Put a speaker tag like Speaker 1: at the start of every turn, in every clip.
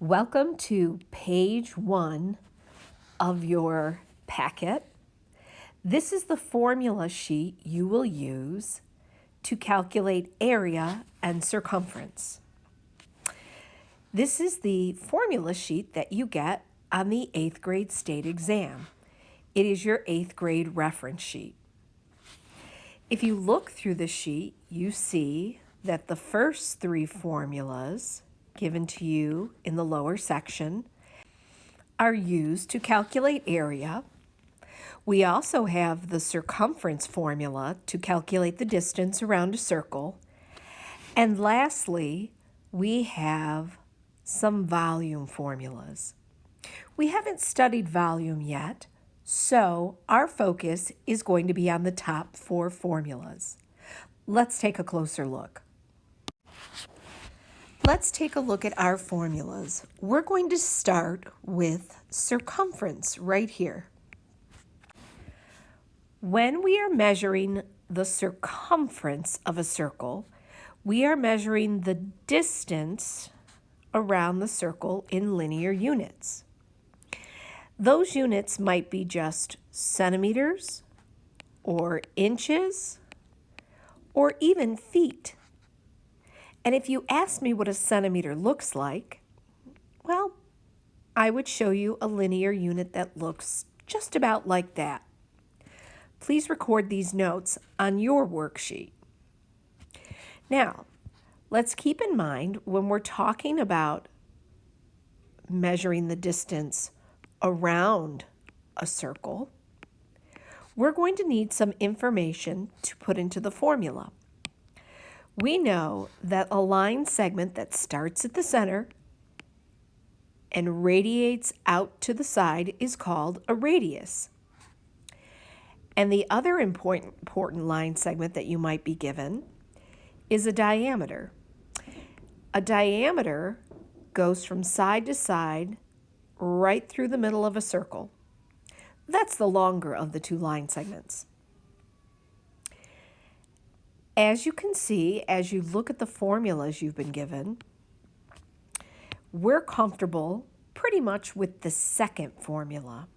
Speaker 1: Welcome to page 1 of your packet. This is the formula sheet you will use to calculate area and circumference. This is the formula sheet that you get on the 8th grade state exam. It is your 8th grade reference sheet. If you look through the sheet, you see that the first 3 formulas given to you in the lower section are used to calculate area. We also have the circumference formula to calculate the distance around a circle. And lastly, we have some volume formulas. We haven't studied volume yet, so our focus is going to be on the top 4 formulas. Let's take a closer look. Let's take a look at our formulas. We're going to start with circumference right here. When we are measuring the circumference of a circle, we are measuring the distance around the circle in linear units. Those units might be just centimeters or inches or even feet. And if you ask me what a centimeter looks like, well, I would show you a linear unit that looks just about like that. Please record these notes on your worksheet. Now, let's keep in mind when we're talking about measuring the distance around a circle, we're going to need some information to put into the formula. We know that a line segment that starts at the center and radiates out to the side is called a radius. And the other important line segment that you might be given is a diameter. A diameter goes from side to side right through the middle of a circle. That's the longer of the 2 line segments. As you can see, as you look at the formulas you've been given, we're comfortable pretty much with the second formula.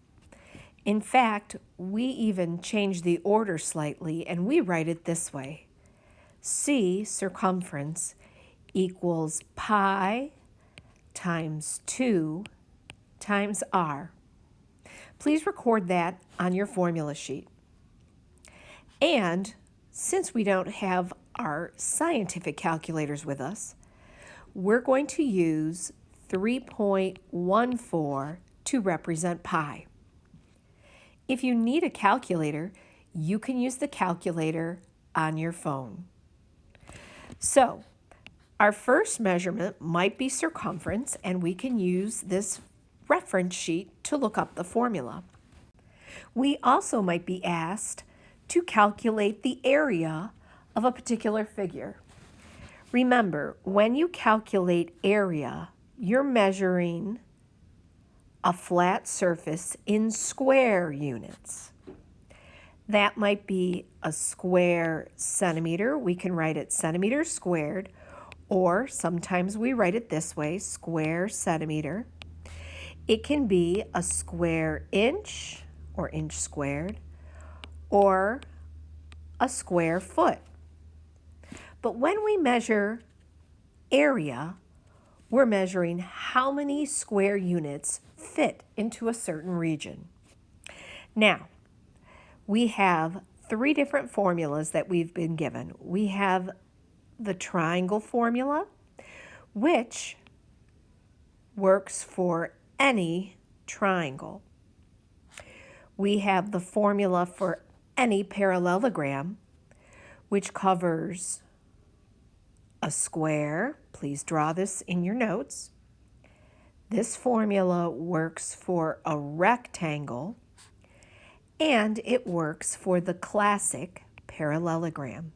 Speaker 1: In fact, we even change the order slightly and we write it this way. C, circumference, equals pi times 2 times r. Please record that on your formula sheet. And since we don't have our scientific calculators with us, we're going to use 3.14 to represent pi. If you need a calculator, you can use the calculator on your phone. So, our first measurement might be circumference, and we can use this reference sheet to look up the formula. We also might be asked to calculate the area of a particular figure. Remember, when you calculate area, you're measuring a flat surface in square units. That might be a square centimeter. We can write it centimeters squared, or sometimes we write it this way, square centimeter. It can be a square inch, or inch squared, or a square foot. But when we measure area, we're measuring how many square units fit into a certain region. Now, we have 3 different formulas that we've been given. We have the triangle formula, which works for any triangle. We have the formula for any parallelogram, which covers a square. Please draw this in your notes. This formula works for a rectangle, and it works for the classic parallelogram.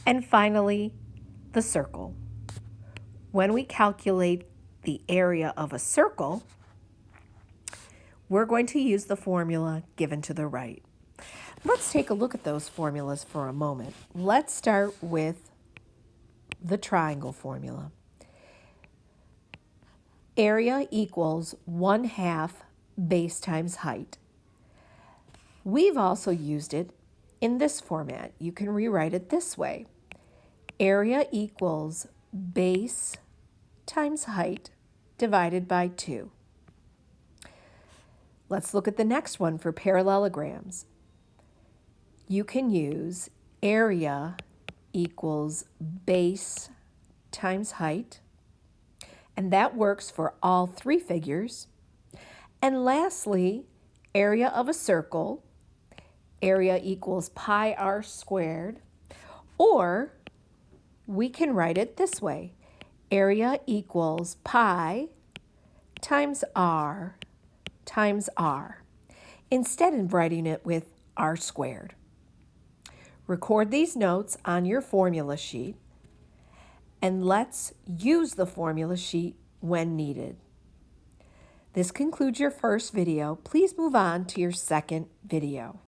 Speaker 1: And finally, the circle. When we calculate the area of a circle, we're going to use the formula given to the right. Let's take a look at those formulas for a moment. Let's start with the triangle formula. area equals 1/2 base times height. We've also used it in this format. You can rewrite it this way. Area equals base times height divided by 2. Let's look at the next one for parallelograms. You can use area equals base times height, and that works for all 3 figures. And lastly, area of a circle, area equals pi r squared, or we can write it this way. Area equals pi times r times r, instead of writing it with r squared. Record these notes on your formula sheet, and let's use the formula sheet when needed. This concludes your first video. Please move on to your second video.